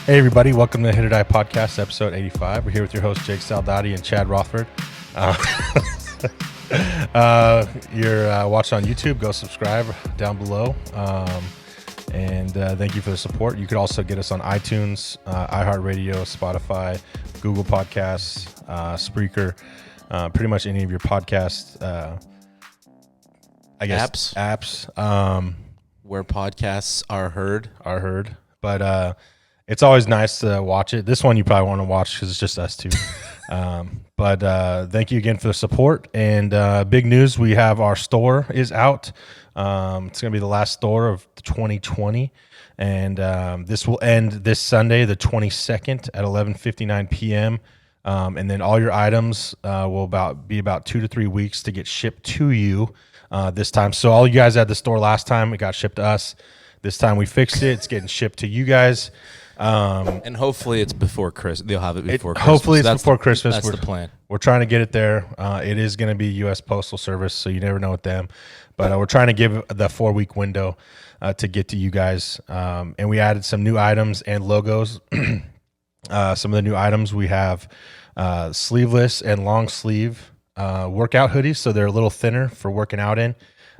Hey everybody, welcome to HIT.OR.DIE podcast, episode 85. We're here with your host Jake Saldati and Chad Rothford. You're watching on YouTube, go subscribe down below. And thank you for the support. You could also get us on iTunes, iHeartRadio, Spotify, Google Podcasts, Spreaker, pretty much any of your podcast, apps. Where podcasts are heard. But it's always nice to watch it. This one you probably want to watch because it's just us two. But thank you again for the support. And big news, we have our store is out. It's going to be the last store of 2020. And this will end this Sunday, the 22nd at 11:59 p.m. And then all your items will be about 2 to 3 weeks to get shipped to you this time. So all you guys at the store last time, it got shipped to us. This time we fixed it. It's getting shipped to you guys. And hopefully it's before Christmas. They'll have it before Christmas. Hopefully it's before Christmas. That's the plan. We're trying to get it there. It is going to be U.S. Postal Service, so you never know with them. But we're trying to give the 4-week window to get to you guys. And we added some new items and logos. Some of the new items we have sleeveless and long sleeve workout hoodies, so they're a little thinner for working out in.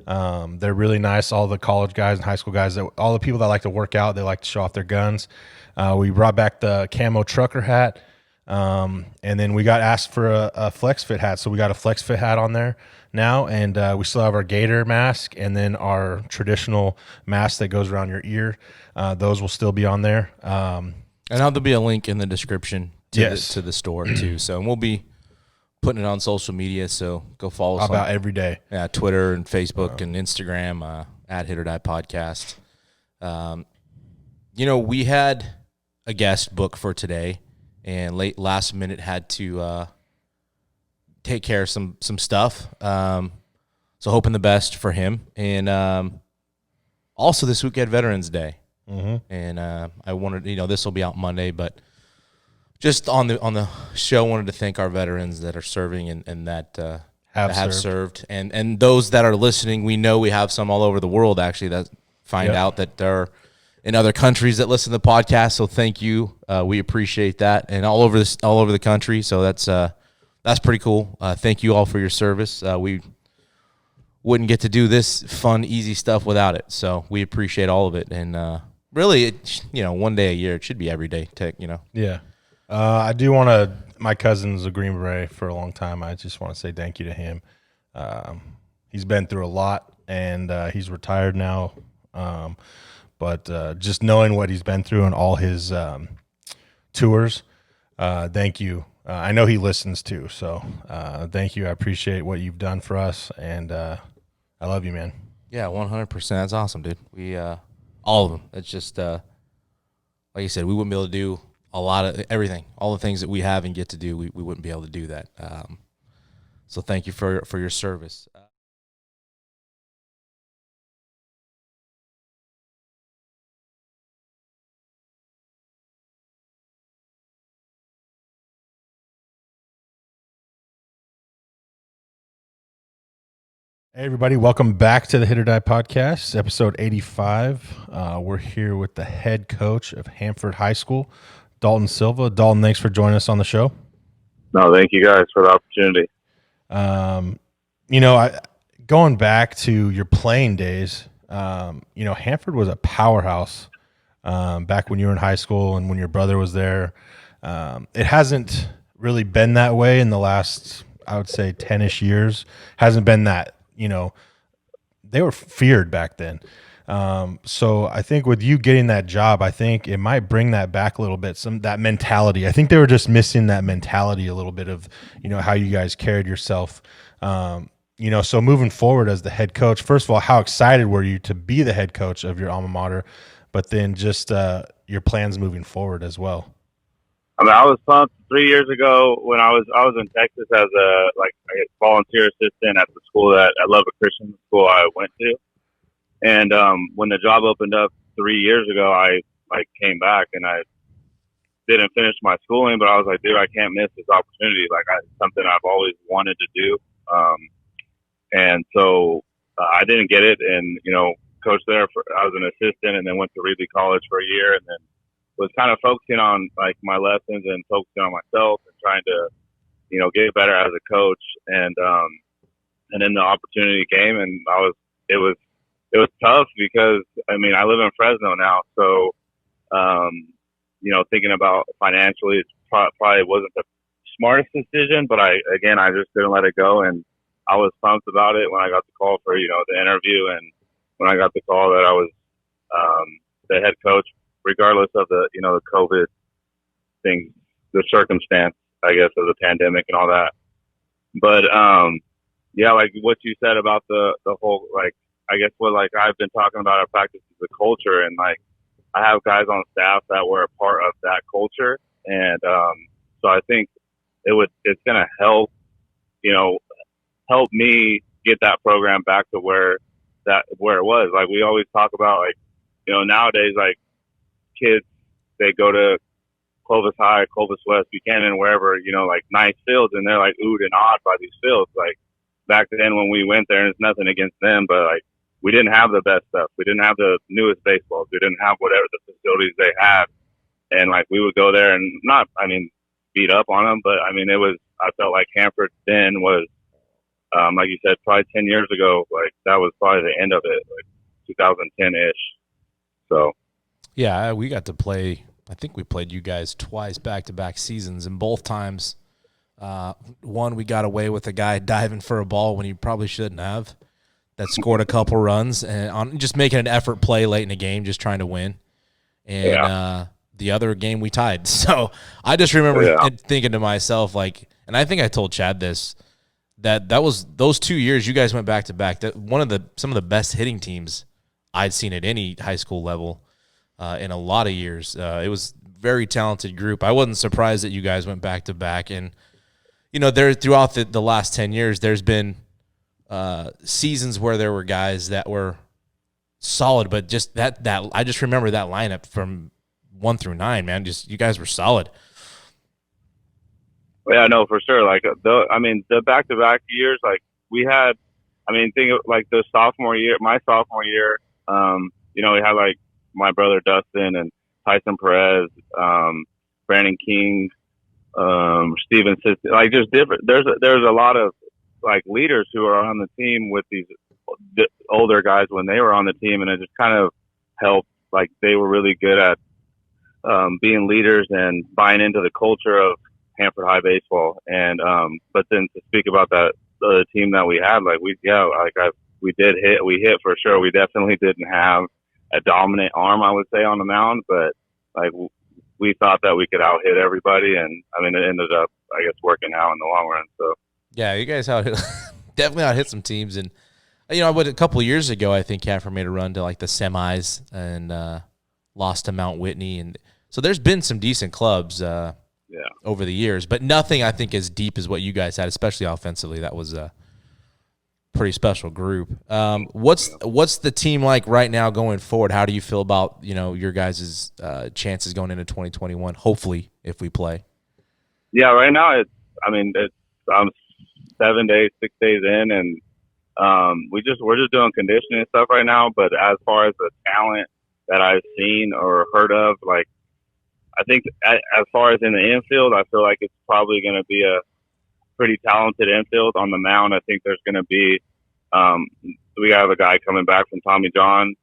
They're really nice. All the college guys and high school guys, all the people that like to work out, they like to show off their guns. We brought back the camo trucker hat. And then we got asked for a flex fit hat. So we got a flex fit hat on there now. And we still have our gator mask and then our traditional mask that goes around your ear. Those will still be on there. And there'll be a link in the description to the store too. So we'll be putting it on social media. So go follow us about every day. Yeah, Twitter and Facebook and Instagram at HIT.OR.DIE podcast. We had a guest book for today, and last minute had to take care of some stuff. So hoping the best for him. And also this week at Veterans Day. Mm-hmm. And I wanted, this will be out Monday, but just on the show, wanted to thank our veterans that are serving and that have served. And those that are listening. We know we have some all over the world actually that find out that they're in other countries that listen to the podcast. So thank you. We appreciate that, and all over the country. So that's pretty cool. Thank you all for your service. We wouldn't get to do this fun, easy stuff without it. So we appreciate all of it. And really, one day a year, it should be every day. Yeah. I do want to. My cousin's a Green Beret for a long time. I just want to say thank you to him. He's been through a lot, and he's retired now. But just knowing what he's been through and all his tours, thank you. I know he listens too, so thank you. I appreciate what you've done for us, and I love you, man. Yeah, 100%. That's awesome, dude. We all of them. It's just like you said, we wouldn't be able to do a lot of everything, all the things that we have and get to do. We wouldn't be able to do that. So thank you for your service. Hey everybody, welcome back to the HIT.OR.DIE podcast, episode 85. We're here with the head coach of Hanford High School, Dalton Silva. Dalton, thanks for joining us on the show. No, thank you guys for the opportunity. Going back to your playing days, Hanford was a powerhouse back when you were in high school and when your brother was there. It hasn't really been that way in the last, I would say, 10-ish years. Hasn't been that. They were feared back then. So I think with you getting that job, I think it might bring that back a little bit, that mentality. I think they were just missing that mentality a little bit of, how you guys carried yourself. So moving forward as the head coach, first of all, how excited were you to be the head coach of your alma mater, but then just your plans moving forward as well? I was pumped 3 years ago when I was in Texas as a volunteer assistant at the school at Lubbock Christian School I went to, and when the job opened up 3 years ago, I came back and I didn't finish my schooling, but I was like, dude, I can't miss this opportunity. It's something I've always wanted to do, and so I didn't get it, and coached there I was an assistant, and then went to Reedley College for a year, and then was kind of focusing on like my lessons and focusing on myself and trying to, get better as a coach. And then the opportunity came, and it was tough because I live in Fresno now, so thinking about financially, it probably wasn't the smartest decision, but I just didn't let it go, and I was pumped about it when I got the call for the interview, and when I got the call that I was the head coach, regardless of the the COVID thing, the circumstance, I guess, of the pandemic and all that. But yeah, like what you said about the whole, like, I guess what like I've been talking about at practice is the culture, and like I have guys on staff that were a part of that culture, and so I think it's gonna help help me get that program back to where it was. Like we always talk about, like nowadays, like kids, they go to Clovis High, Clovis West, Buchanan, wherever, like nice fields, and they're like oohed and awed by these fields. Like back then when we went there, and it's nothing against them, but like we didn't have the best stuff. We didn't have the newest baseballs. We didn't have whatever the facilities they had. And like we would go there and not, beat up on them, but I felt like Hanford then was, like you said, probably 10 years ago, like that was probably the end of it, like 2010-ish. So. Yeah, we got to play, I think we played you guys twice back-to-back seasons, and both times, one, we got away with a guy diving for a ball when he probably shouldn't have, that scored a couple runs, and on just making an effort play late in the game, just trying to win. And the other game we tied. So I just remember thinking to myself, like, and I think I told Chad this, that was those 2 years you guys went back-to-back, that some of the best hitting teams I'd seen at any high school level in a lot of years. It was a very talented group. I wasn't surprised that you guys went back-to-back. And, there throughout the last 10 years, there's been seasons where there were guys that were solid, but just that I just remember that lineup from 1 through 9, man. Just you guys were solid. Yeah, no, for sure. Like the back-to-back years, like we had, think of like my sophomore year, we had like my brother Dustin and Tyson Perez, Brandon King, Steven Siston, like just different. There's a lot of like leaders who are on the team with these older guys when they were on the team, and it just kind of helped. Like they were really good at being leaders and buying into the culture of Hanford High baseball. And but then to speak about the team that we had, like we hit for sure. We definitely didn't have a dominant arm, I would say, on the mound, but like we thought that we could out hit everybody, and it ended up, I guess, working out in the long run. So yeah, you guys definitely out hit some teams, and a couple of years ago, I think Hanford made a run to like the semis and lost to Mount Whitney, and so there's been some decent clubs over the years, but nothing I think as deep as what you guys had, especially offensively. That was a pretty special group. What's the team like right now going forward? How do you feel about your guys' chances going into 2021? Hopefully, if we play. Yeah, right now I'm 7 days, 6 days in, and we're just doing conditioning and stuff right now. But as far as the talent that I've seen or heard of, like I think as far as in the infield, I feel like it's probably going to be a pretty talented infield. On the mound, I think there's going to be we have a guy coming back from Tommy John,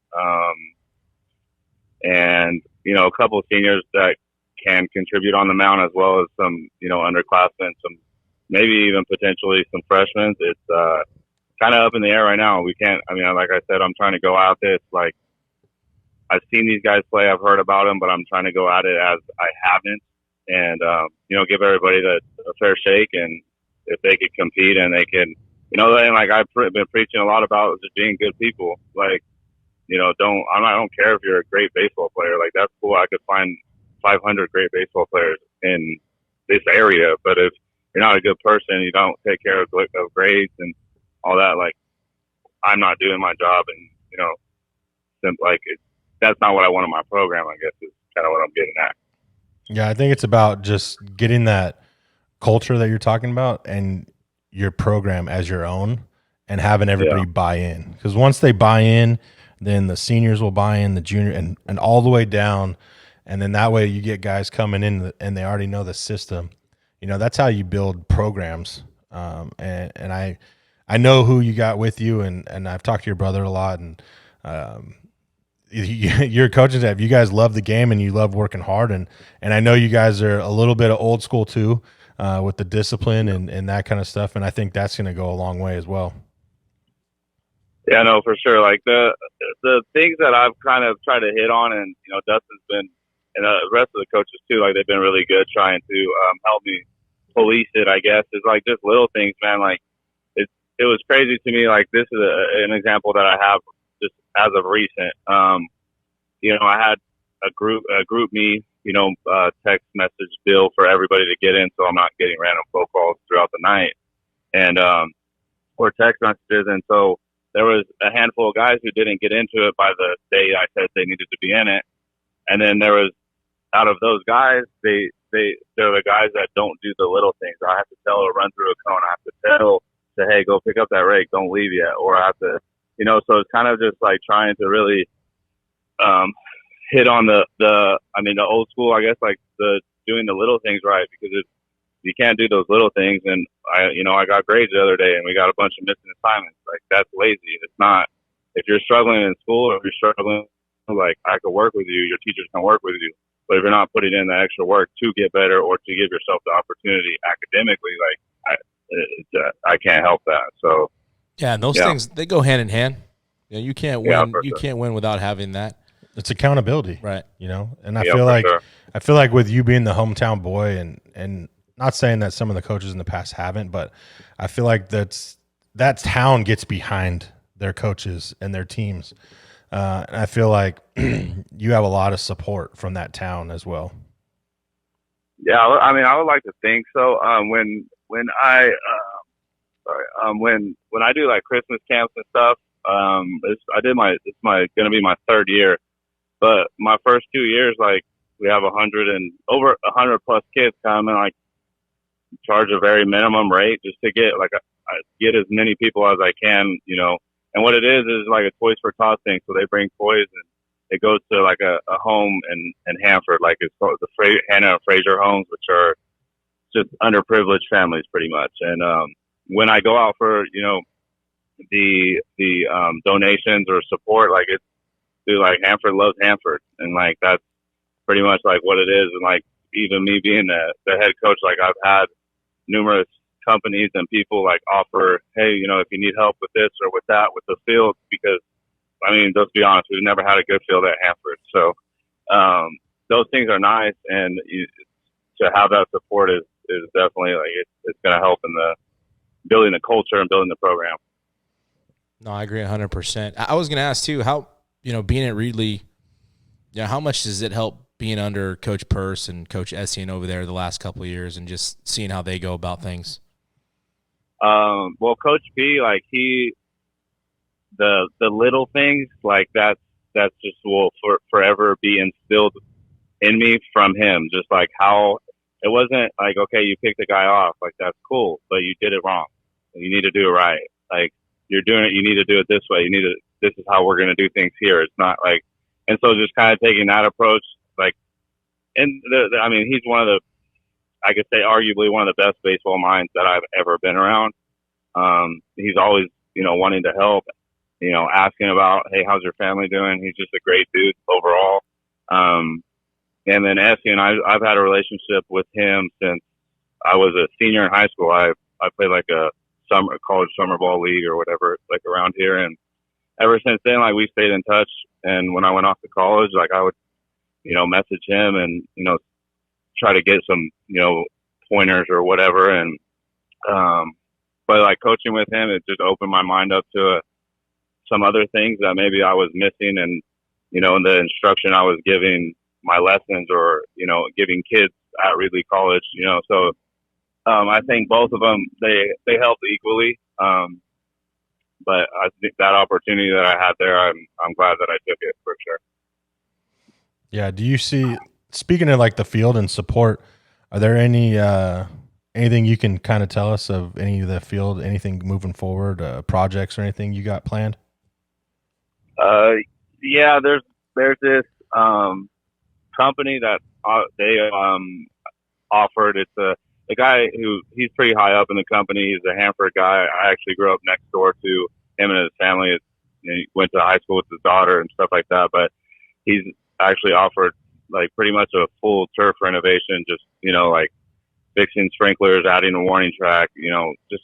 and a couple of seniors that can contribute on the mound, as well as some underclassmen, some maybe even potentially some freshmen. It's kind of up in the air right now. We can't. Like I said, I'm trying to go out there. It's like I've seen these guys play, I've heard about them, but I'm trying to go at it as I haven't, and give everybody a fair shake. And if they could compete and they can, and like I've been preaching a lot about just being good people. Like, I don't care if you're a great baseball player. Like that's cool. I could find 500 great baseball players in this area, but if you're not a good person, you don't take care of grades and all that, like I'm not doing my job. And that's not what I want in my program, I guess, is kind of what I'm getting at. Yeah, I think it's about just getting that culture that you're talking about and your program as your own, and having everybody buy in. Because once they buy in, then the seniors will buy in, the junior, and all the way down. And then that way you get guys coming in and they already know the system. You know, that's how you build programs. And I know who you got with you, and I've talked to your brother a lot, and your coaching staff, you guys love the game and you love working hard, and I know you guys are a little bit of old school too, with the discipline and that kind of stuff, and I think that's going to go a long way as well. Yeah, no, for sure. Like the things that I've kind of tried to hit on, and Dustin's been, and the rest of the coaches too, like they've been really good trying to help me police it, I guess, is like just little things, man. Like it was crazy to me. Like this is an example that I have just as of recent. I had a group me, text message bill for everybody to get in, so I'm not getting random phone calls throughout the night, and or text messages. And so there was a handful of guys who didn't get into it by the day I said they needed to be in it, and then there was, out of those guys, they're the guys that don't do the little things. I have to tell or run through a cone. I have to tell, say, hey, go pick up that rake, don't leave yet, or I have to, so it's kind of just like trying to really hit on the old school, I guess, like the doing the little things right, because if you can't do those little things, and I got grades the other day and we got a bunch of missing assignments. Like that's lazy. It's not, if you're struggling in school or if you're struggling, like I could work with you, your teachers can work with you. But if you're not putting in the extra work to get better or to give yourself the opportunity academically, like I can't help that. So yeah, and those things, they go hand in hand. You can't win. Yeah, you can't win without having that. It's accountability, right? And I feel like I feel like with you being the hometown boy, and not saying that some of the coaches in the past haven't, but I feel like that town gets behind their coaches and their teams. And I feel like you have a lot of support from that town as well. Yeah, I mean, I would like to think so. When I do like Christmas camps and stuff, it's going to be my third year, but my first 2 years, like we have over 100 plus kids come and like charge a very minimum rate just to get I get as many people as I can, And what it is like a Toys for Tots thing. So they bring toys and it goes to like a home in Hanford, like it's called the Hannah and Fraser homes, which are just underprivileged families pretty much. And when I go out for the donations or support, like it's like Hanford loves Hanford, and like that's pretty much like what it is. And like even me being the head coach, like I've had numerous companies and people like offer, hey, if you need help with this or with that, with the field, because I mean, let's be honest, we've never had a good field at Hanford. So those things are nice, and to have that support is definitely like it's going to help in the building the culture and building the program. No, I agree 100%. I was going to ask too, how being at Reedley, how much does it help being under Coach Purse and Coach Essien over there the last couple of years, and just seeing how they go about things? Well, Coach P, like the little things, like that's just will forever be instilled in me from him. Just like how it wasn't like, okay, you picked the guy off, like that's cool, but you did it wrong. You need to do it right. Like you're doing it, you need to do it this way. This is how we're going to do things here. It's not like, and so just kind of taking that approach, like, and I mean, he's one of the, I could say arguably one of the best baseball minds that I've ever been around. He's always, wanting to help, asking about, hey, how's your family doing? He's just a great dude overall. And then Essien, I've had a relationship with him since I was a senior in high school. I played like a college summer ball league or whatever, like around here. And ever since then, like we stayed in touch. And when I went off to college, like I would, message him and, try to get some, pointers or whatever. And, but like coaching with him, it just opened my mind up to some other things that maybe I was missing. And, in the instruction I was giving my lessons or, giving kids at Reedley College, so, I think both of them, they helped equally. But I think that opportunity that I had there, I'm glad that I took it for sure. Yeah. Do you see, speaking of like the field and support, are there anything you can kind of tell us of any of the field, anything moving forward, projects or anything you got planned? Yeah, there's this, company that they offered. It's a guy he's pretty high up in the company. He's a Hanford guy. I actually grew up next door to him and his family. He went to high school with his daughter and stuff like that. But he's actually offered like pretty much a full turf renovation, just, like fixing sprinklers, adding a warning track, just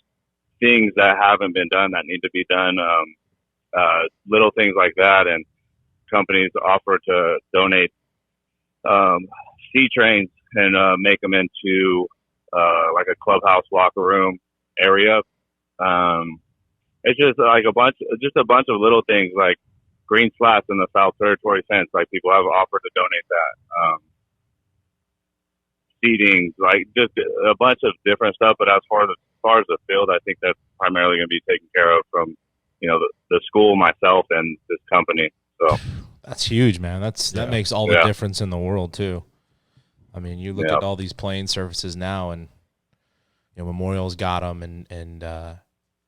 things that haven't been done that need to be done, little things like that. And companies offer to donate C-trains and make them into like a clubhouse locker room area. It's just like a bunch of little things like green slats in the South Territory fence. Like people have offered to donate that. Seating, like just a bunch of different stuff. But as far as the field, I think that's primarily going to be taken care of from, the school, myself, and this company. So that's huge, man. That makes all the difference in the world too. I mean, you look at all these playing surfaces now, and Memorial's got them, and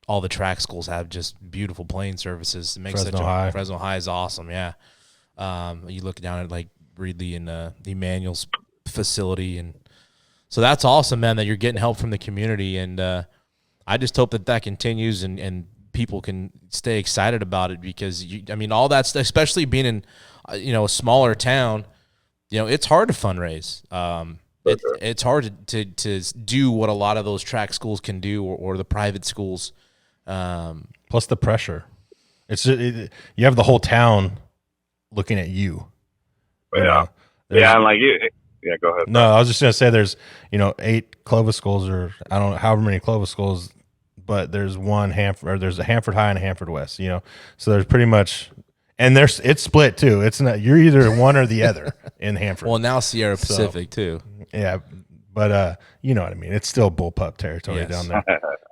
all the track schools have just beautiful playing surfaces. It makes Fresno High is awesome. Yeah, you look down at like Reedley and Emmanuel's facility, and so that's awesome, man. That you're getting help from the community, and I just hope that continues, and people can stay excited about it because all that's especially being in a smaller town. It's hard to fundraise. It's hard to do what a lot of those track schools can do, or the private schools. Plus the pressure. You have the whole town looking at you. Yeah. And like you. Yeah, go ahead. No, I was just gonna say there's 8 Clovis schools, or I don't know however many Clovis schools, but there's there's a Hanford High and a Hanford West. So there's pretty much. And it's split too. It's not you're either one or the other in Hanford. Well, now Sierra Pacific too. Yeah, but you know what I mean. It's still bullpup territory down there.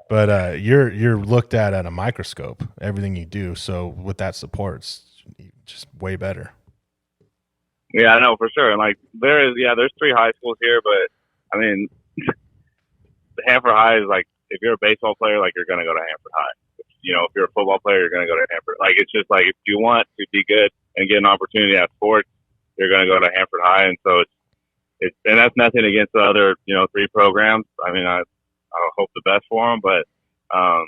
But you're looked at a microscope. Everything you do. So with that support, it's just way better. Yeah, I know for sure. And like there's 3 high schools here, but I mean, the Hanford High is like if you're a baseball player, like you're gonna go to Hanford High. If you're a football player, you're going to go to Hanford. Like, it's just like if you want to be good and get an opportunity at sports, you're going to go to Hanford High. And so and that's nothing against the other, 3 programs. I mean, I hope the best for them, but I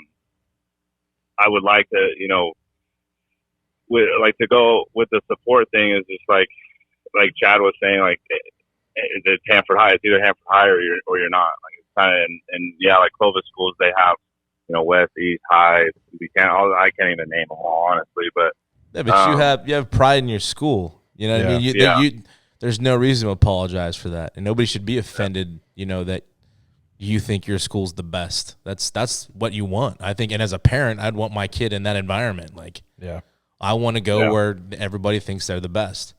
would like to, to go with the support thing is just like Chad was saying, like it's Hanford High. It's either Hanford High or you're not. Like it's kind of and like Clovis schools, they have. West, East, High. I can't even name them all, honestly. But you have pride in your school. You know what I mean? There's no reason to apologize for that, and nobody should be offended. That you think your school's the best. That's what you want, I think. And as a parent, I'd want my kid in that environment. Like, I want to go where everybody thinks they're the best,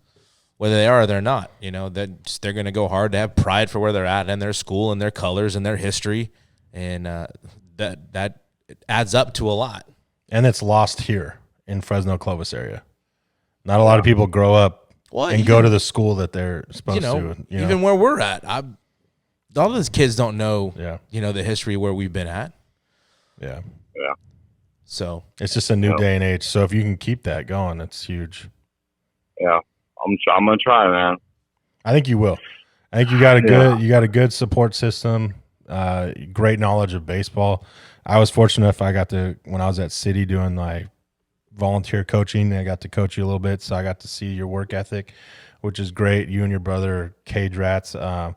whether they are or they're not. That they're going to go hard to have pride for where they're at and their school and their colors and their history, and that it adds up to a lot. And it's lost here in Fresno Clovis area. Not a lot of people grow up and go to the school that they're supposed to. Even where we're at, all those kids don't know, the history where we've been at. Yeah. Yeah. So it's just a new day and age. So if you can keep that going, that's huge. Yeah. I'm going to try, man. I think you will. I think you got a good support system. Great knowledge of baseball. I was fortunate enough when I was at City doing my volunteer coaching, I got to coach you a little bit, so I got to see your work ethic, which is great. You and your brother are cage rats. So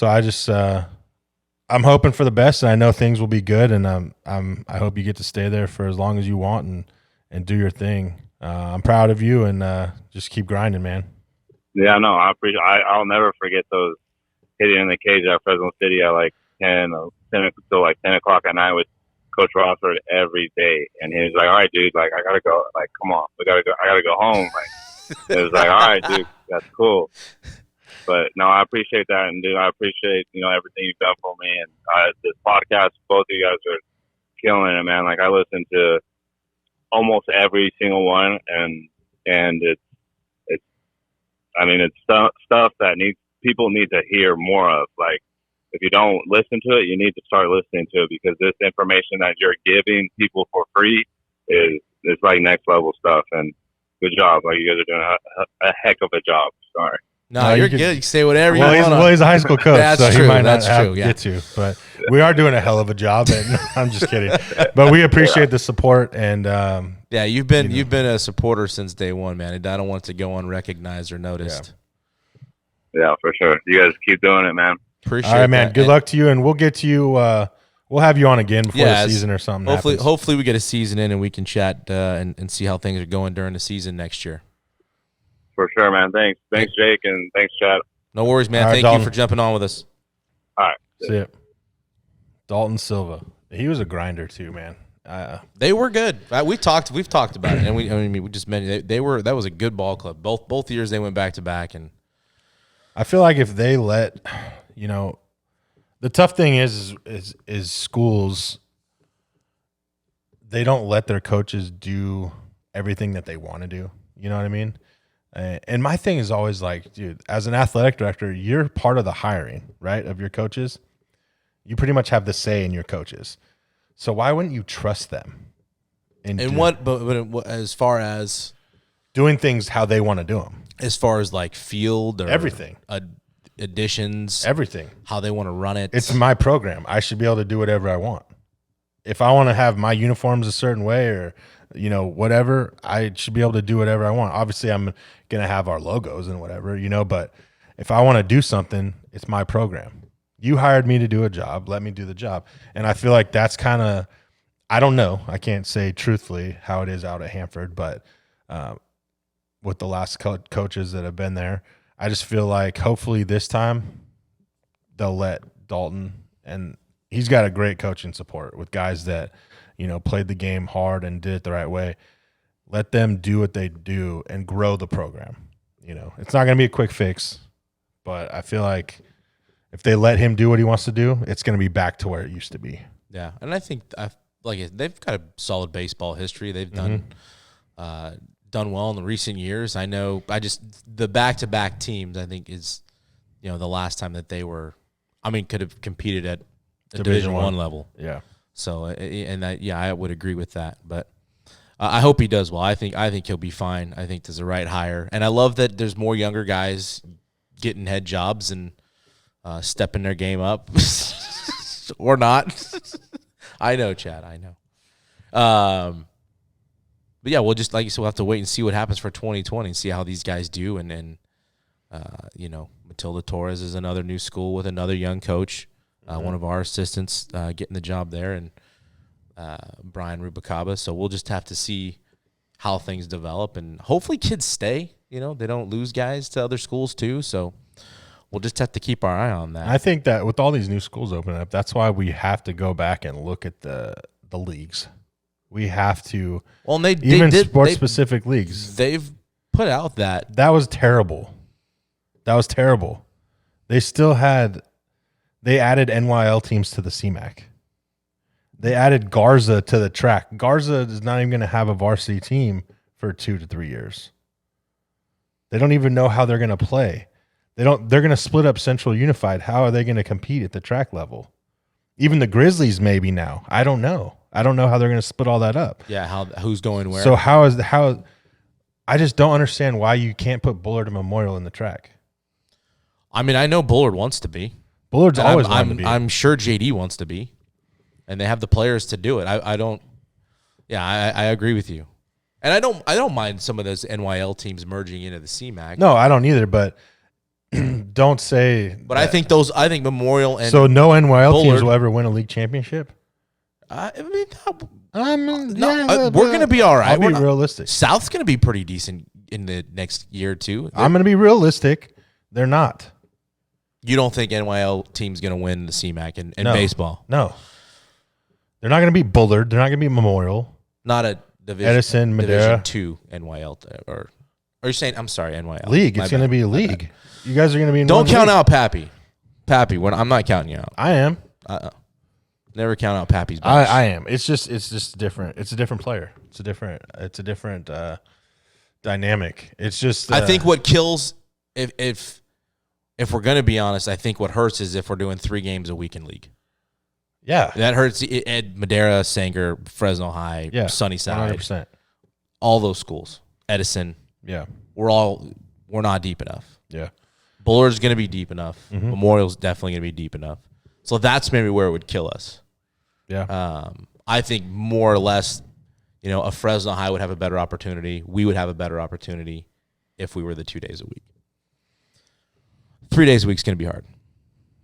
I just I'm hoping for the best, and I know things will be good, and I hope you get to stay there for as long as you want and do your thing. I'm proud of you, and just keep grinding, man. Yeah, no, I appreciate. I'll never forget those hitting in the cage at Fresno City at like 10 till like 10 o'clock at night with Coach Rossford every day, and he was like, "All right, dude, like I gotta go. Like, come on, we gotta go. I gotta go home." Like, it was like, "All right, dude, that's cool." But no, I appreciate that, and dude, I appreciate everything you've done for me, and this podcast. Both of you guys are killing it, man. Like I listen to almost every single one, and it's stuff that people need to hear more of. Like, if you don't listen to it, you need to start listening to it, because this information that you're giving people for free is like next level stuff. And good job. Like, you guys are doing a heck of a job. Sorry. No, you're good. You can say whatever you want. Well, he's a high school coach, That's so true. he might not That's have true, yeah. get to. But we are doing a hell of a job. And I'm just kidding. But we appreciate the support. And yeah, you've been a supporter since day one, man. And I don't want it to go unrecognized or noticed. Yeah, for sure. You guys keep doing it, man. Appreciate All right, man. that. Good luck to you, and we'll get to you. We'll have you on again before the season or something. Hopefully we get a season in and we can chat and see how things are going during the season next year. For sure, man. Thanks, Jake, and thanks, Chad. No worries, man. Thank you for jumping on with us. All right. See it. Dalton Silva. He was a grinder too, man. They were good. We've talked about it, and we just mentioned that was a good ball club. Both years they went back to back, and I feel like if they let, the tough thing is schools, they don't let their coaches do everything that they want to do. You know what I mean? And my thing is always like, dude, as an athletic director, you're part of the hiring, right, of your coaches. You pretty much have the say in your coaches. So why wouldn't you trust them? But as far as doing things how they want to do them, as far as like field or everything, additions, everything, how they want to run it. It's my program. I should be able to do whatever I want. If I want to have my uniforms a certain way or whatever, I should be able to do whatever I want. Obviously, I'm going to have our logos and whatever, but if I want to do something, it's my program. You hired me to do a job. Let me do the job. And I feel like that's kind of, I don't know. I can't say truthfully how it is out at Hanford, but with the last coaches that have been there, I just feel like hopefully this time they'll let Dalton, and he's got a great coaching support with guys that, played the game hard and did it the right way. Let them do what they do and grow the program. It's not going to be a quick fix, but I feel like if they let him do what he wants to do, it's going to be back to where it used to be. Yeah, and I think they've got a solid baseball history. They've done well in the recent years. I know. The back-to-back teams, I think, is the last time that they were. Could have competed at a Division I level. Yeah. So I would agree with that. But I hope he does well. I think he'll be fine. I think there's a right hire, and I love that there's more younger guys getting head jobs and stepping their game up, or not. I know, Chad. I know. But yeah, we'll just like you said, we'll have to wait and see what happens for 2020 and see how these guys do. And then, Matilda Torres is another new school with another young coach. One of our assistants getting the job there, and Brian Rubicaba. So we'll just have to see how things develop, and hopefully kids stay. They don't lose guys to other schools too. So we'll just have to keep our eye on that. I think that with all these new schools opening up, that's why we have to go back and look at the leagues. We have to. Well, and sports-specific leagues. They've put out that was terrible. That was terrible. They still had. They added NYL teams to the CMAC. They added Garza to the track. Garza is not even going to have a varsity team for 2 to 3 years. They don't even know how they're going to play. They're going to split up Central Unified. How are they going to compete at the track level? Even the Grizzlies maybe now. I don't know. I don't know how they're going to split all that up. Yeah, who's going where? So I just don't understand why you can't put Bullard and Memorial in the track. I know Bullard wants to be. Bullard's always wanted to be. I'm sure JD wants to be, and they have the players to do it. I don't. Yeah, I agree with you, and I don't mind some of those NYL teams merging into the CMAC. No, I don't either. But don't say. But I think Memorial and so no NYL teams will ever win a league championship. We're gonna be all right. I'll be realistic. South's gonna be pretty decent in the next year or two. I'm gonna be realistic. They're not. You don't think NYL team's going to win the CMAC in baseball? No. They're not going to be Bullard. They're not going to be Memorial. Not a Division Edison, Madera. Division II NYL. Or are you saying, I'm sorry, NYL. League. It's going to be a league. You guys are going to be in Don't count out Pappy. Pappy, I'm not counting you out. I am. Never count out Pappy's bench. I am. It's just different. It's a different player. It's a different dynamic. It's just I think what kills if we're going to be honest, I think what hurts is if we're doing 3 games a week in league. Yeah. That hurts Ed, Madera, Sanger, Fresno High, Sunnyside. 100%. All those schools. Edison. Yeah. We're not deep enough. Yeah. Bullard's going to be deep enough. Memorial's definitely going to be deep enough. So that's maybe where it would kill us. Yeah. I think more or less, a Fresno High would have a better opportunity. We would have a better opportunity if we were the 2 days a week. 3 days a week is going to be hard.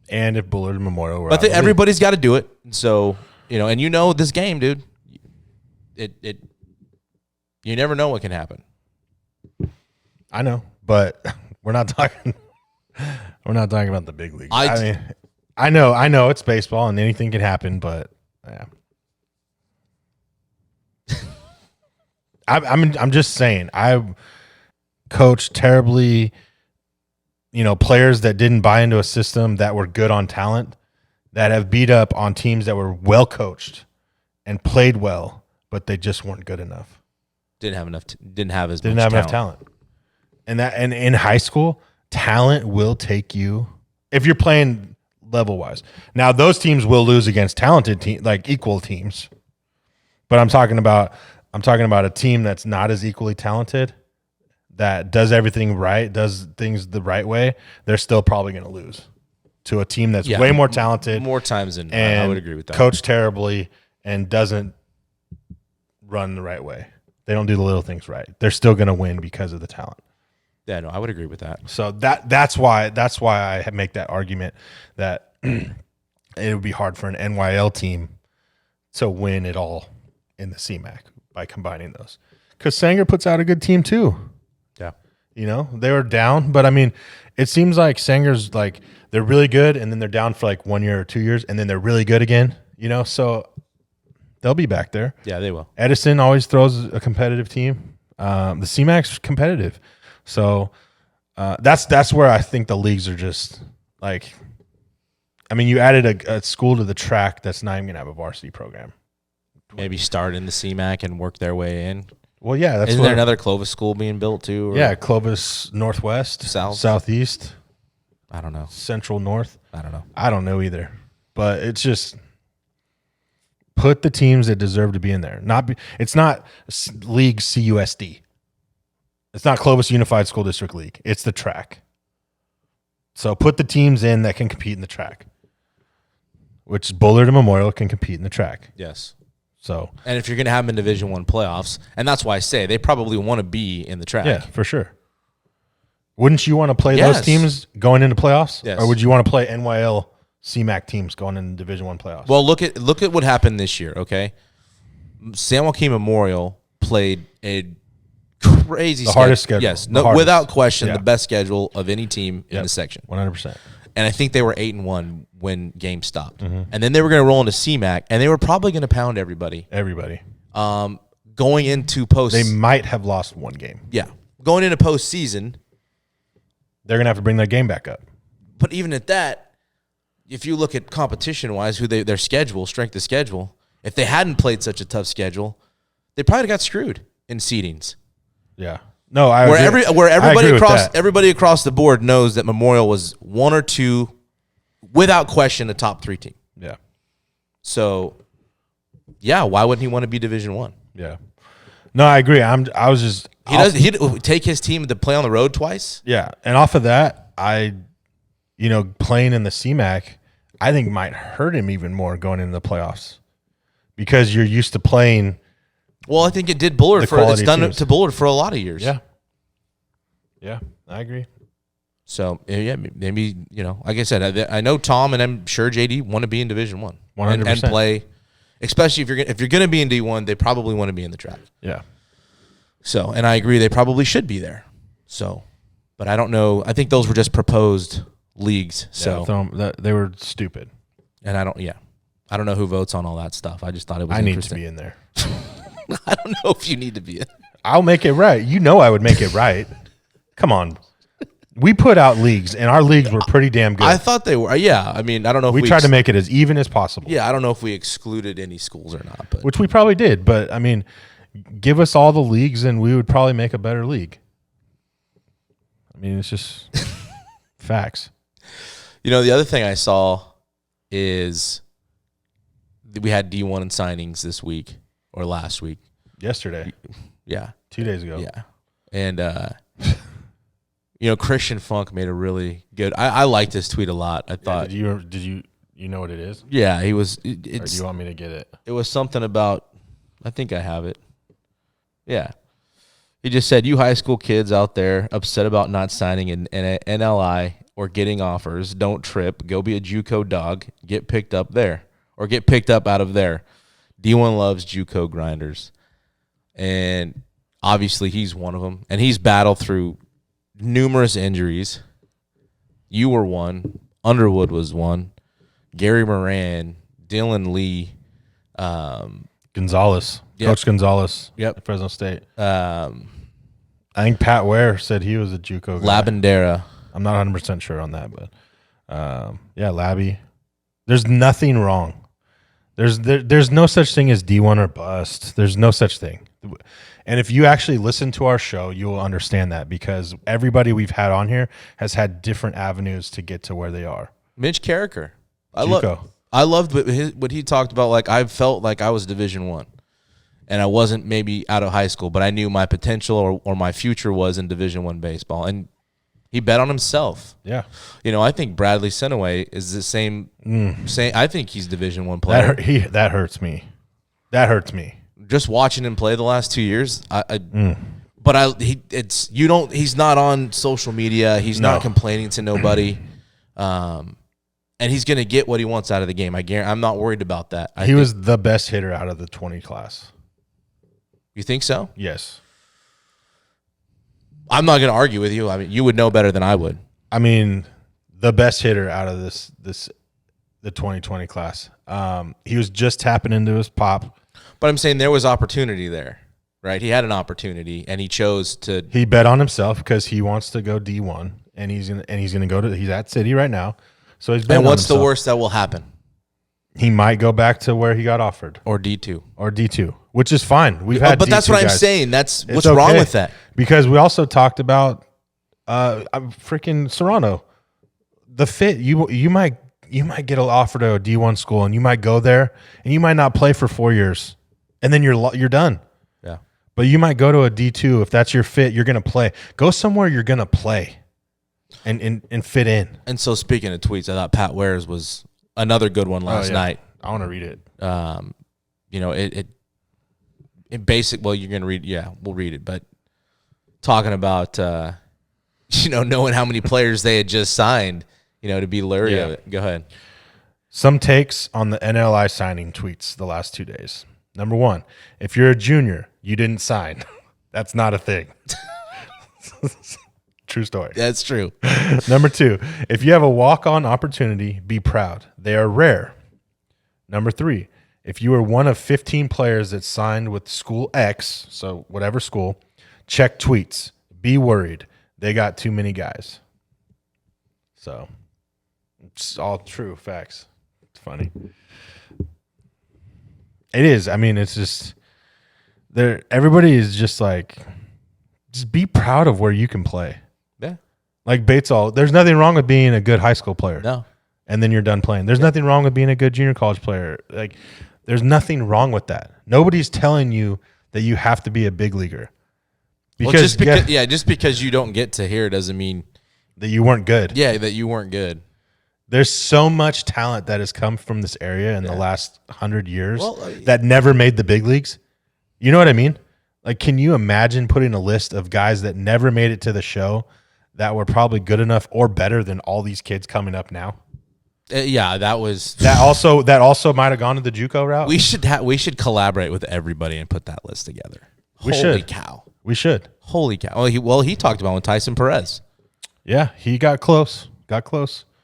And if Bullard and Memorial were But everybody's got to do it. So, and this game, dude, you never know what can happen. I know, but we're not talking about the big league. I know it's baseball and anything can happen, but yeah. I'm just saying, I coached terribly, players that didn't buy into a system that were good on talent, that have beat up on teams that were well coached and played well, but they just weren't good enough. Didn't have enough talent. And in high school, talent will take you if you're playing level wise. Now those teams will lose against talented teams, like equal teams. But I'm talking about a team that's not as equally talented, that does everything right, does things the right way. They're still probably going to lose to a team that's way more talented, more times than and I would agree with that. Coached terribly and doesn't run the right way. They don't do the little things right. They're still going to win because of the talent. Yeah, no, I would agree with that. So that's why I make that argument that it would be hard for an NYL team to win it all in the CMAC by combining those. Because Sanger puts out a good team too. Yeah. They were down, but I mean, it seems like Sanger's like they're really good and then they're down for like 1 year or 2 years and then they're really good again, so they'll be back there. Yeah, they will. Edison always throws a competitive team. The CMAC's competitive. So that's where I think the leagues are just like, I mean, you added a school to the track that's not even going to have a varsity program. Maybe start in the CMAC and work their way in. Well, yeah. Isn't there another Clovis school being built too? Yeah, Clovis Northwest, Southeast. I don't know. Central North. I don't know. I don't know either. But it's just put the teams that deserve to be in there. It's not League CUSD. It's not Clovis Unified School District League. It's the track. So put the teams in that can compete in the track, which Bullard and Memorial can compete in the track. Yes. So, and if you're going to have them in Division I playoffs, and that's why I say they probably want to be in the track. Yeah, for sure. Wouldn't you want to play those teams going into playoffs? Yes. Or would you want to play NYL CMAC teams going into Division I playoffs? Well, look at what happened this year, okay? San Joaquin Memorial played a crazy hardest schedule. Yes, without question, the best schedule of any team in the section. 100%. And I think they were 8-1 when games stopped. Mm-hmm. And then they were going to roll into CMAC, and they were probably going to pound everybody. Going into post, they might have lost one game. Yeah, going into postseason, they're going to have to bring their game back up. But even at that, if you look at competition-wise, their schedule, strength of schedule, if they hadn't played such a tough schedule, they probably got screwed in seedings. Yeah. No, where everybody across the board knows that Memorial was one or two, without question, a top 3 team. Yeah. So, yeah, why wouldn't he want to be Division I? Yeah. No, I agree. He'd take his team to play on the road twice. Yeah, and off of that, playing in the CMAC, I think might hurt him even more going into the playoffs because you're used to playing. Well, I think it did Bullard it's done it to Bullard for a lot of years. Yeah. Yeah, I agree. So, yeah, maybe, like I said, I know Tom and I'm sure JD want to be in Division I 100%. And play, especially if you're going to be in D1, they probably want to be in the track. Yeah. So, and I agree they probably should be there. So, but I don't know. I think those were just proposed leagues. So they were stupid. And I don't know who votes on all that stuff. I just thought it was interesting. Need to be in there. I don't know if you need to be in. I'll make it right. I would make it right. Come on. We put out leagues, and our leagues were pretty damn good. I thought they were. Yeah. I mean, I don't know if we tried to make it as even as possible. Yeah, I don't know if we excluded any schools or not. But. Which we probably did. But, I mean, give us all the leagues, and we would probably make a better league. I mean, it's just facts. The other thing I saw is we had D1 and signings this week or last week. Yesterday. Yeah. 2 days ago. Yeah. And, Christian Funk made a really good. I liked this tweet a lot. I thought. Did you know what it is? Yeah, he was. Or do you want me to get it? It was something about. I think I have it. Yeah. He just said, "You high school kids out there upset about not signing an NLI or getting offers, don't trip. Go be a JUCO dog. Get picked up there or get picked up out of there. D1 loves JUCO grinders." And obviously he's one of them. And he's battled through numerous injuries. You were one. Underwood was one. Gary Moran, Dylan Lee. Gonzalez. Yep. Coach Gonzalez. Yep. Fresno State. I think Pat Ware said he was a JUCO guy. Labandera. I'm not 100% sure on that, but Labby. There's nothing wrong. There's no such thing as D1 or bust. There's no such thing. And if you actually listen to our show, you will understand that because everybody we've had on here has had different avenues to get to where they are. Mitch Carricker. JUCO. I loved what he talked about. Like, I felt like I was Division I. And I wasn't maybe out of high school, but I knew my potential or my future was in Division I baseball. And he bet on himself. Yeah. I think Bradley Senaway is the same. I think he's Division I player. That hurts me. That hurts me. Just watching him play the last 2 years, he's not on social media. He's not complaining to nobody. And he's going to get what he wants out of the game. I'm not worried about that. He was the best hitter out of the 20 class. You think so? Yes. I'm not going to argue with you. I mean, you would know better than I would. I mean, the best hitter out of the 2020 class. He was just tapping into his pop. But I'm saying there was opportunity there, right? He had an opportunity, and he chose to. He bet on himself because he wants to go D1, and he's gonna go to. He's at City right now, so he's. And what's the worst that will happen? He might go back to where he got offered, or D2, which is fine. We've had, but that's what I'm saying. That's what's wrong with that. Because we also talked about freaking Serrano, the fit. You might get offered to a D1 school, and you might go there, and you might not play for 4 years, and then you're done. Yeah. But you might go to a D2 if that's your fit. You're gonna play. Go somewhere you're gonna play, and fit in. And so, speaking of tweets, I thought Pat Ware's was another good one last night. I want to read it. In basic, well, you're gonna read. Yeah, we'll read it. But talking about knowing how many players they had just signed. To be leery of it. Go ahead. Some takes on the NLI signing tweets the last 2 days. Number one, if you're a junior, you didn't sign. That's not a thing. True story. That's true. Number two, if you have a walk-on opportunity, be proud. They are rare. Number three, if you are one of 15 players that signed with school X, so whatever school, check tweets. Be worried. They got too many guys. So it's all true facts. It's funny. It is. I mean, it's just there. Everybody is just like, just be proud of where you can play. Yeah. Like Batesall, there's nothing wrong with being a good high school player. No. And then you're done playing. There's nothing wrong with being a good junior college player. Like, there's nothing wrong with that. Nobody's telling you that you have to be a big leaguer. Just because you don't get to here doesn't mean that you weren't good. Yeah, that you weren't good. There's so much talent that has come from this area in the last 100 years that never made the big leagues. You know what I mean? Like, can you imagine putting a list of guys that never made it to the show that were probably good enough or better than all these kids coming up now? That was that also might have gone to the JUCO route. We should collaborate with everybody and put that list together. Holy cow. We should. Holy cow. He talked about with Tyson Perez. Yeah, he got close. AAA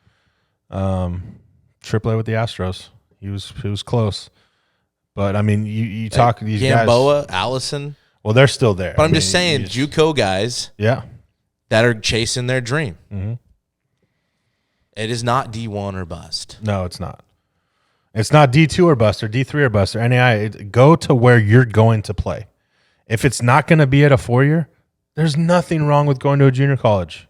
with the Astros. He was close. But I mean, you talk these guys. Gamboa, Allison. Well, they're still there. But I'm just saying, JUCO guys. Yeah. That are chasing their dream. Mm-hmm. It is not D1 or bust. No, it's not. It's not D2 or bust or D3 or bust or NAI. Go to where you're going to play. If it's not going to be at a 4-year, there's nothing wrong with going to a junior college.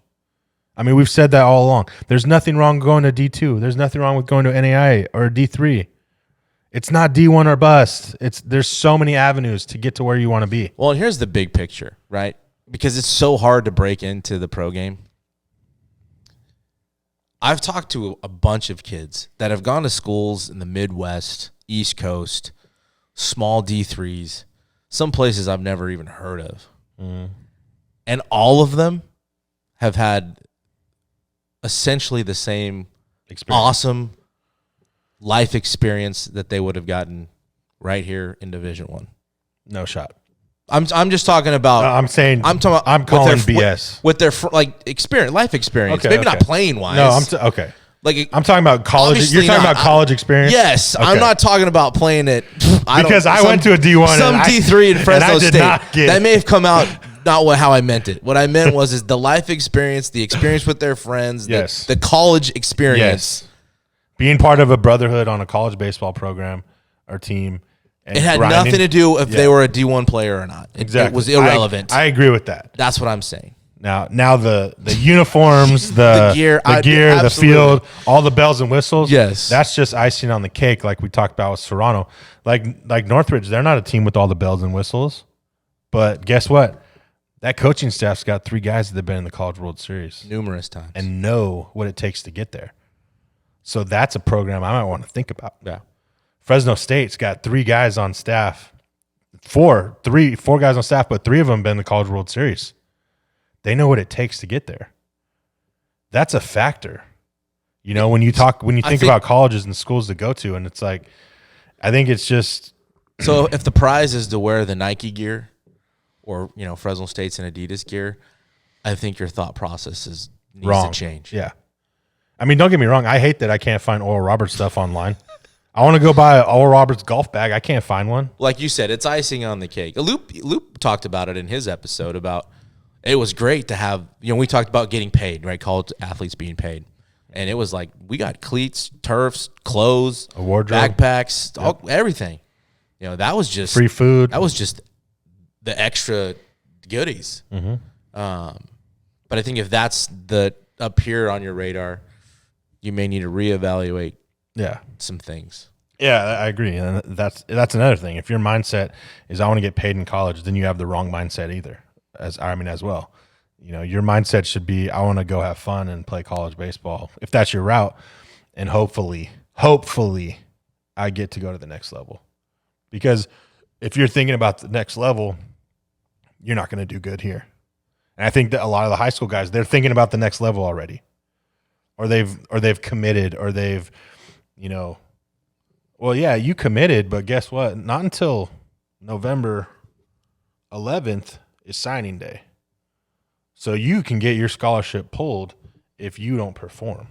I mean, we've said that all along. There's nothing wrong with going to D2. There's nothing wrong with going to NAI or D3. It's not D1 or bust. There's so many avenues to get to where you want to be. Well, and here's the big picture, right? Because it's so hard to break into the pro game. I've talked to a bunch of kids that have gone to schools in the Midwest, East Coast, small D3s, some places I've never even heard of. And all of them have had essentially the same awesome life experience that they would have gotten right here in Division I. No shot. I'm just talking about. I'm saying. I'm talking about. I'm calling BS with their experience, life experience. Okay, Maybe not playing wise. No, okay. Like I'm talking about college. You're talking about college experience. Yes, okay. I'm not talking about playing it. Because I went to a D1, some D3 in Fresno State. That may have come out not how I meant it. What I meant was the life experience, the experience with their friends, the college experience. Yes. Being part of a brotherhood on a college baseball program or team. It had nothing to do if they were a D1 player or not. It was irrelevant. I agree with that. That's what I'm saying. Now the uniforms, the gear, the field, all the bells and whistles. Yes, that's just icing on the cake, like we talked about with Serrano. Like Northridge, they're not a team with all the bells and whistles, but guess what? That coaching staff's got 3 guys that have been in the College World Series numerous times and know what it takes to get there. So that's a program I might want to think about. Yeah. Fresno State's got 3 guys on staff, four guys on staff, but 3 of them been in the College World Series. They know what it takes to get there. That's a factor. You know, when you think about colleges and schools to go to, and it's like, I think it's just. So if the prize is to wear the Nike gear or, Fresno State's and Adidas gear, I think your thought process needs wrong. To change. Yeah. I mean, don't get me wrong. I hate that I can't find Oral Roberts stuff online. I want to go buy an Oral Roberts golf bag. I can't find one. Like you said, it's icing on the cake. Loop talked about it in his episode about it was great to have, we talked about getting paid, right? College athletes being paid. And it was like, we got cleats, turfs, clothes, a wardrobe, backpacks, everything. That was just free food. That was just the extra goodies. Mm-hmm. But I think if that's up here on your radar, you may need to reevaluate some things. Yeah, I agree. And that's another thing. If your mindset is I want to get paid in college, then you have the wrong mindset either. As well. Your mindset should be I want to go have fun and play college baseball. If that's your route, and hopefully I get to go to the next level. Because if you're thinking about the next level, you're not going to do good here. And I think that a lot of the high school guys, they're thinking about the next level already. Or they've committed, or they've, well, yeah, you committed, but guess what? Not until November 11th is signing day. So you can get your scholarship pulled if you don't perform.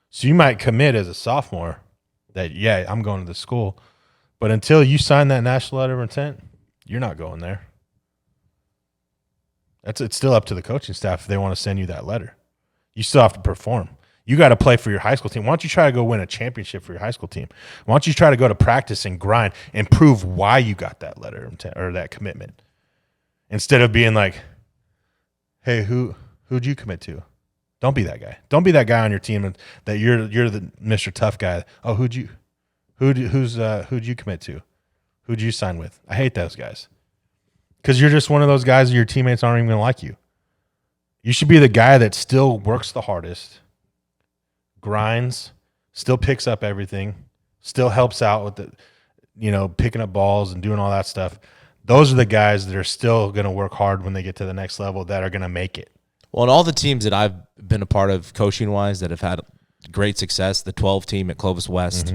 So you might commit as a sophomore that, I'm going to the school. But until you sign that national letter of intent, you're not going there. It's still up to the coaching staff if they want to send you that letter. You still have to perform. You got to play for your high school team. Why don't you try to go win a championship for your high school team? Why don't you try to go to practice and grind and prove why you got that letter of intent or that commitment? Instead of being like, hey, who'd you commit to? Don't be that guy. Don't be that guy on your team that you're the Mr. Tough guy. Oh, who'd you commit to? Who'd you sign with? I hate those guys. Because you're just one of those guys your teammates aren't even going to like you. You should be the guy that still works the hardest, grinds, still picks up everything, still helps out with the, picking up balls and doing all that stuff. Those are the guys that are still going to work hard when they get to the next level that are going to make it. Well, and all the teams that I've been a part of coaching-wise that have had great success, the 12 team at Clovis West,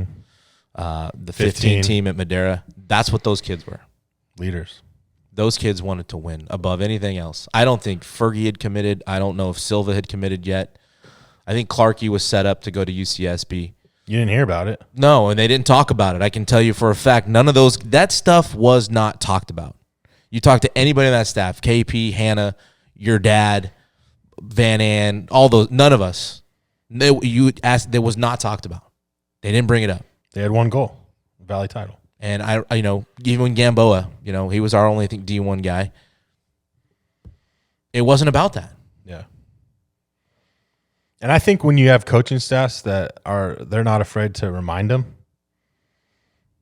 the 15 team at Madera, that's what those kids were. Leaders. Those kids wanted to win above anything else. I don't think Fergie had committed. I don't know if Silva had committed yet. I think Clarkey was set up to go to UCSB. You didn't hear about it? No, and they didn't talk about it. I can tell you for a fact, that stuff was not talked about. You talk to anybody on that staff, KP, Hannah, your dad, Van Ann, all those, none of us. You asked, that was not talked about. They didn't bring it up. They had one goal, Valley title. And even Gamboa, he was our only, I think, D1 guy. It wasn't about that. Yeah. And I think when you have coaching staffs they're not afraid to remind them.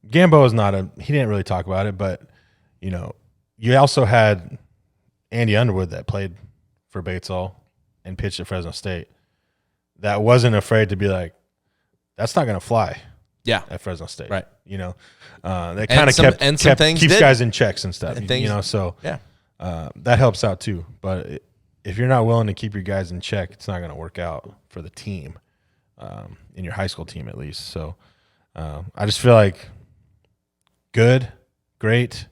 Gamboa is he didn't really talk about it, but you also had Andy Underwood that played for Batesall and pitched at Fresno State. that wasn't afraid to be like, that's not going to fly. Yeah, at Fresno State, right? You know, that kind of keeps guys in checks and stuff. You know, so yeah, that helps out too. But if you're not willing to keep your guys in check, it's not going to work out for the team, in your high school team at least. So I just feel like good, great.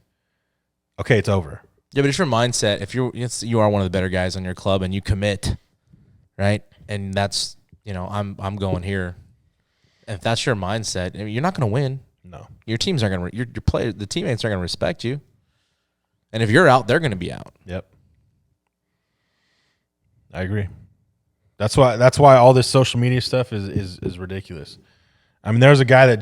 Okay, it's over. Yeah, but it's your mindset. If you are one of the better guys on your club and you commit, right? And that's, I'm going here. If that's your mindset, you're not going to win. No, your teams aren't going to. Your players, the teammates are going to respect you. And if you're out, they're going to be out. Yep, I agree. That's why all this social media stuff is ridiculous. I mean, there's a guy that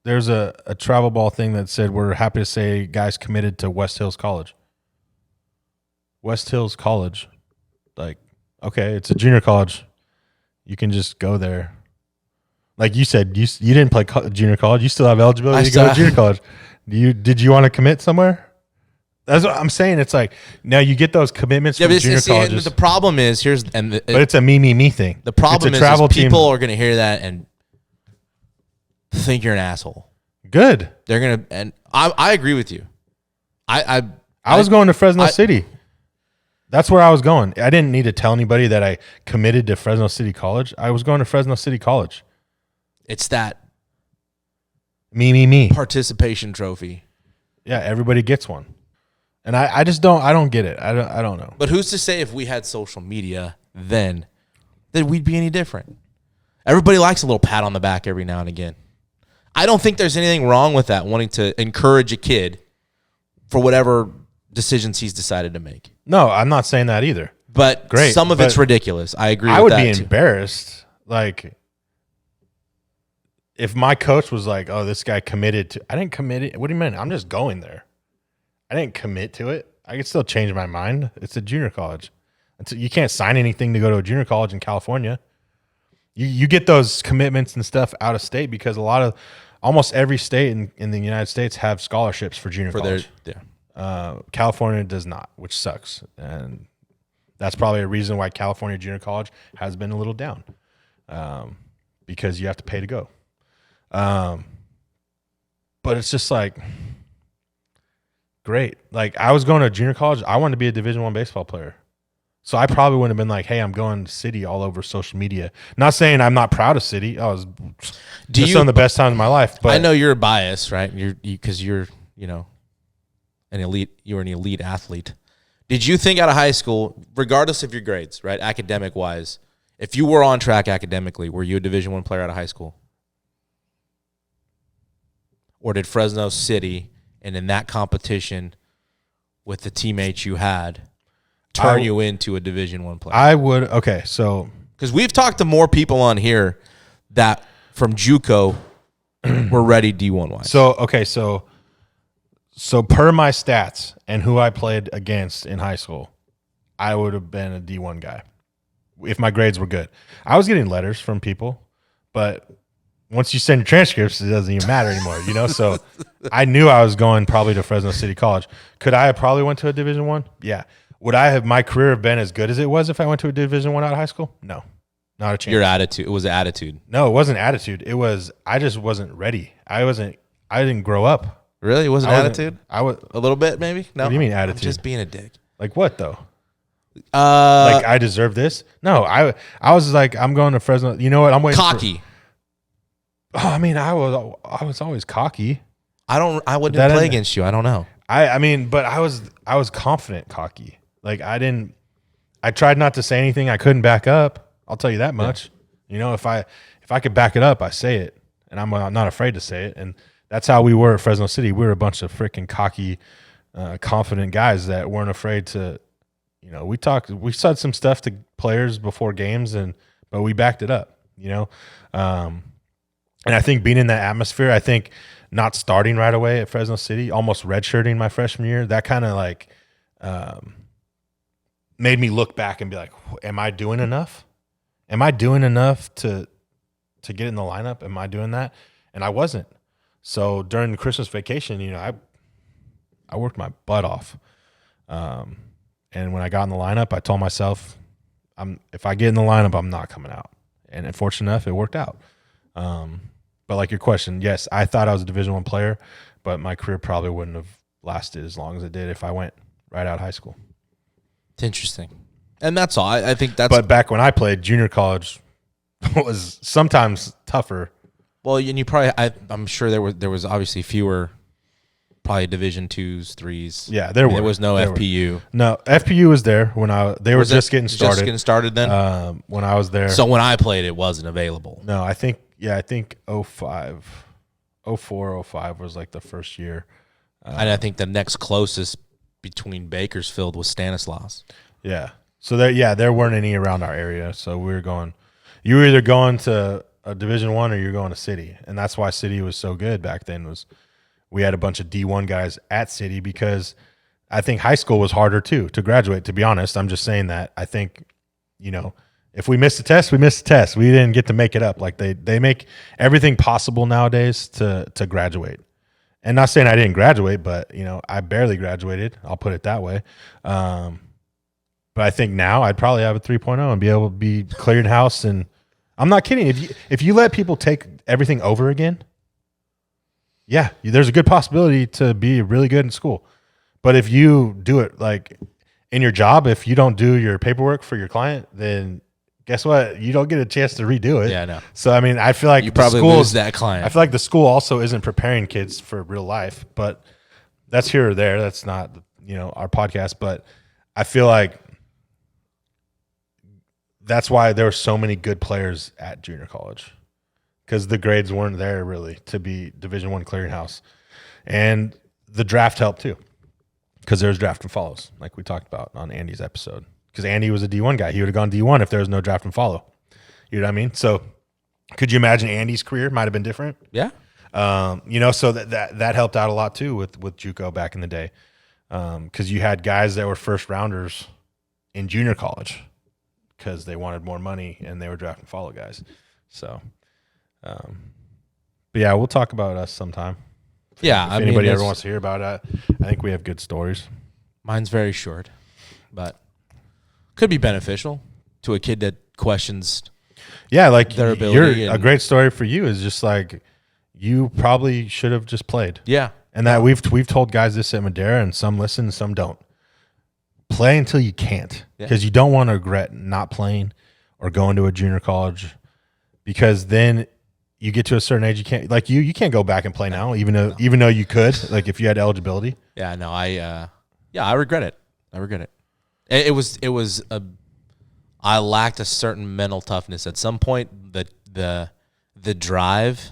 there's a travel ball thing that said we're happy to say guys committed to West Hills College. West Hills College, like, okay, it's a junior college. You can just go there. Like you said, you didn't play junior college. You still have eligibility to go to junior college. Did you want to commit somewhere? That's what I'm saying. It's like now you get those commitments from junior colleges. The problem is but it's a me thing. The problem is people are going to hear that and think you're an asshole. Good. They're going to, and I agree with you. I was going to Fresno City. That's where I was going. I didn't need to tell anybody that I committed to Fresno City College. I was going to Fresno City College. It's that me participation trophy. Yeah, everybody gets one. And I just don't get it. I don't know. But who's to say if we had social media then that we'd be any different? Everybody likes a little pat on the back every now and again. I don't think there's anything wrong with that, wanting to encourage a kid for whatever decisions he's decided to make. No, I'm not saying that either. But some of it's ridiculous. I agree with that. I would be embarrassed. Like, if my coach was like, oh, this guy committed to – I didn't commit it. What do you mean? I'm just going there. I didn't commit to it. I could still change my mind. It's a junior college. You can't sign anything to go to a junior college in California. You get those commitments and stuff out of state because almost every state in the United States have scholarships for junior college. California does not, which sucks. And that's probably a reason why California junior college has been a little down, because you have to pay to go. But it's just like great. Like I was going to junior college. I wanted to be a Division I baseball player. So I probably wouldn't have been like, hey, I'm going to City all over social media. Not saying I'm not proud of City. I was some of the best times of my life. But I know you're biased, right? Because you're an elite. You're an elite athlete. Did you think out of high school, regardless of your grades, right, academic wise, if you were on track academically, were you a Division I player out of high school? Or did Fresno City, and in that competition with the teammates you had, turn you into a Division I player? I would. Okay, so because we've talked to more people on here that from JUCO were ready D1 wise. So per my stats and who I played against in high school, I would have been a D1 guy if my grades were good. I was getting letters from people, but once you send your transcripts, it doesn't even matter anymore, So I knew I was going probably to Fresno City College. Could I have probably went to a Division I? Yeah. Would my career have been as good as it was if I went to a Division I out of high school? No, not a chance. Your attitude. It was attitude. No, it wasn't attitude. It was I just wasn't ready. I didn't grow up. Really? It wasn't attitude? I was a little bit, maybe. No. What do you mean attitude? I'm just being a dick. Like what though? Like I deserve this? No, I was like, I'm going to Fresno. You know what? I'm waiting. Cocky. I mean, I was always cocky. I wouldn't play against you. I don't know. I mean, but I was confident cocky. Like I tried not to say anything I couldn't back up. I'll tell you that much. Yeah. If I could back it up, I say it, and I'm not afraid to say it. And that's how we were at Fresno City. We were a bunch of freaking cocky, confident guys that weren't afraid to. We said some stuff to players before games, but we backed it up. And I think being in that atmosphere, I think not starting right away at Fresno City, almost redshirting my freshman year, that kind of like made me look back and be like, am I doing enough? Am I doing enough to get in the lineup? Am I doing that? And I wasn't. So during the Christmas vacation, I worked my butt off. And when I got in the lineup, I told myself if I get in the lineup, I'm not coming out. And fortunate enough, it worked out. But like your question, yes, I thought I was a Division I player, but my career probably wouldn't have lasted as long as it did if I went right out of high school. It's interesting. And that's all. I think that's. But back when I played, junior college was sometimes tougher. Well, and you probably, I'm sure there was obviously fewer, probably Division 2s, 3s. Yeah, there was no FPU. No, FPU was there when they were just getting started. Just getting started then. When I was there. So when I played, it wasn't available. No, I think 05, 04, 05 was like the first year. And I think the next closest between Bakersfield was Stanislaus. Yeah. So there weren't any around our area. So we were going. You were either going to a Division I or you're going to City, and that's why City was so good back then. Was we had a bunch of D1 guys at City because I think high school was harder too to graduate. To be honest, I'm just saying that. I think if we missed a test, we missed a test. We didn't get to make it up. Like they make everything possible nowadays to graduate. And not saying I didn't graduate, but I barely graduated. I'll put it that way. But I think now I'd probably have a 3.0 and be able to be clearing house. And I'm not kidding. If you let people take everything over again, yeah, there's a good possibility to be really good in school. But if you do it like in your job, if you don't do your paperwork for your client, then guess what? You don't get a chance to redo it. Yeah, I know. So, I mean, I feel like you probably lose that client. I feel like the school also isn't preparing kids for real life, but that's here or there. That's not, our podcast, but I feel like that's why there were so many good players at junior college because the grades weren't there really to be Division I clearinghouse. And the draft helped too because there's draft and follows like we talked about on Andy's episode. Because Andy was a D1 guy. He would have gone D1 if there was no draft and follow. You know what I mean? So could you imagine Andy's career might have been different? Yeah. So that helped out a lot too with JUCO back in the day. Because you had guys that were first rounders in junior college because they wanted more money and they were draft and follow guys. So, but yeah, we'll talk about us sometime. Yeah. If anybody ever wants to hear about it, I think we have good stories. Mine's very short, but could be beneficial to a kid that questions. Yeah, like their ability. A great story for you is just like you probably should have just played. Yeah, and that we've told guys this at Madera, and some listen, and some don't. Play until you can't, because you don't want to regret not playing or going to a junior college, because then you get to a certain age, you can't you can't go back and play now, even though you could, like if you had eligibility. Yeah, no, I regret it. It was I lacked a certain mental toughness. At some point, the drive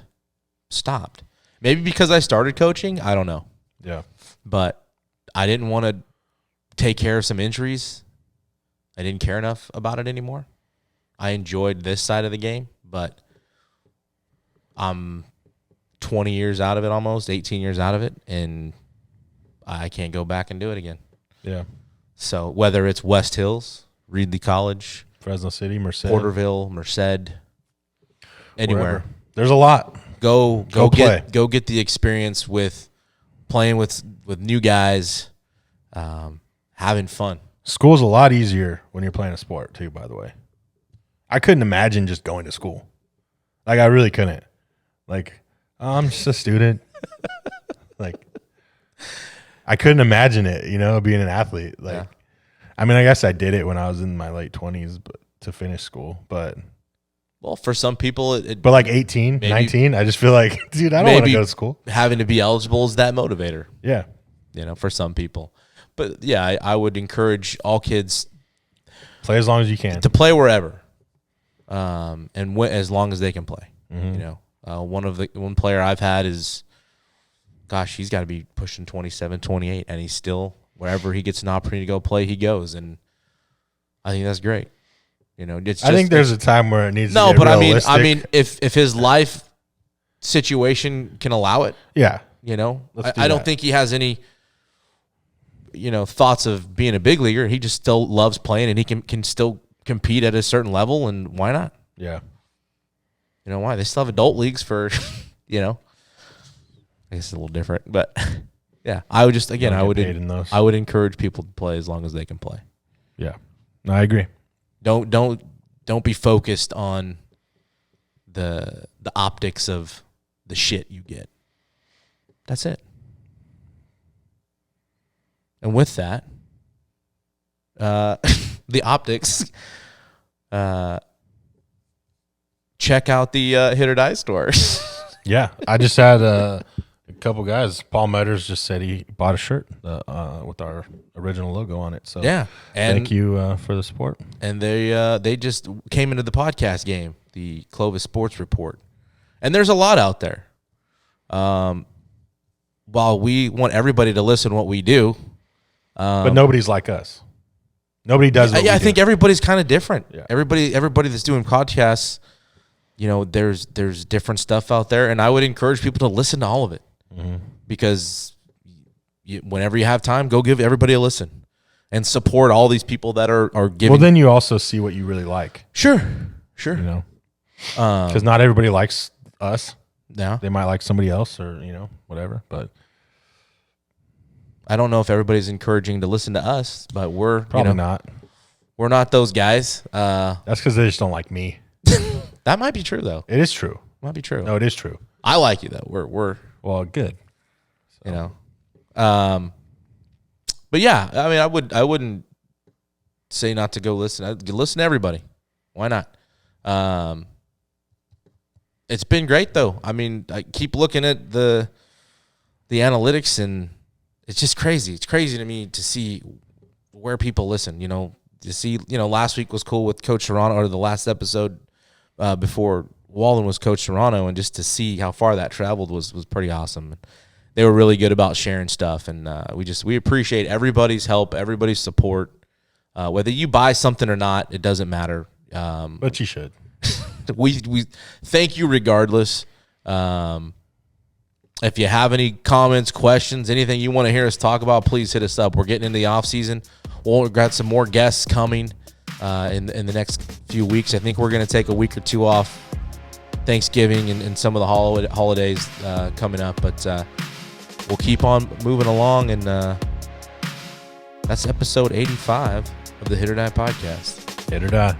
stopped. Maybe because I started coaching. I don't know. Yeah. But I didn't want to take care of some injuries. I didn't care enough about it anymore. I enjoyed this side of the game, but I'm 20 years out of it almost, 18 years out of it, and I can't go back and do it again. Yeah. So whether it's West Hills, Reedley College, Fresno City, Merced, Porterville, Merced, anywhere. Wherever. There's a lot. Go get the experience with playing with new guys, having fun. School's a lot easier when you're playing a sport too, by the way. I couldn't imagine just going to school. Like I really couldn't. Like, I'm just a student. Like I couldn't imagine it, being an athlete. Like, yeah. I mean, I guess I did it when I was in my late 20s, but to finish school. But well, for some people, but like 18, 19, I just feel like, dude, I don't want to go to school. Having to be eligible is that motivator. Yeah, for some people. But yeah, I would encourage all kids play as long as you can to play wherever, and as long as they can play. Mm-hmm. One player I've had is. Gosh, he's got to be pushing 27, 28, and he's still, wherever he gets an opportunity to go play, he goes. And I think that's great. I think there's a time where it needs to get but realistic. I mean, if his life situation can allow it, yeah, I don't think he has any, thoughts of being a big leaguer. He just still loves playing, and he can still compete at a certain level, and why not? Yeah. Why? They still have adult leagues for, I guess it's a little different, but yeah, I would just I would encourage people to play as long as they can play. Yeah, no, I agree. Don't be focused on the optics of the shit you get. That's it. And with that, the optics, check out the HIT.OR.DIE store. Yeah, I just had a couple guys. Paul Metters just said he bought a shirt with our original logo on it. So yeah, and thank you for the support. And they just came into the podcast game, the Clovis Sports Report, and there's a lot out there. While we want everybody to listen to what we do, but nobody's like us. Nobody does. What I think everybody's kind of different. Yeah. Everybody that's doing podcasts, there's different stuff out there, and I would encourage people to listen to all of it, because whenever you have time, go give everybody a listen and support all these people that are giving. Well, then you also see what you really like. Sure. Because not everybody likes us. Yeah, they might like somebody else, or whatever. But I don't know if everybody's encouraging to listen to us, but we're probably not. We're not those guys. That's because they just don't like me. That might be true, though. It is true. Might be true. No, it is true. I like you, though. We're well, good. So. But yeah, I mean, I wouldn't say not to go listen. I'd listen to everybody. Why not? It's been great, though. I mean, I keep looking at the analytics, and it's just crazy. It's crazy to me to see where people listen. To see, last week was cool with Coach Toronto, or the last episode before Walden was Coach Toronto, and just to see how far that traveled was pretty awesome. They were really good about sharing stuff, and we appreciate everybody's help, everybody's support. Whether you buy something or not, it doesn't matter. But you should. We thank you regardless. If you have any comments, questions, anything you want to hear us talk about, please hit us up. We're getting into the off season. We've got some more guests coming in the next few weeks. I think we're going to take a week or two off, Thanksgiving and some of the holidays coming up. But we'll keep on moving along, and that's episode 85 of the HIT.OR.DIE podcast. HIT.OR.DIE.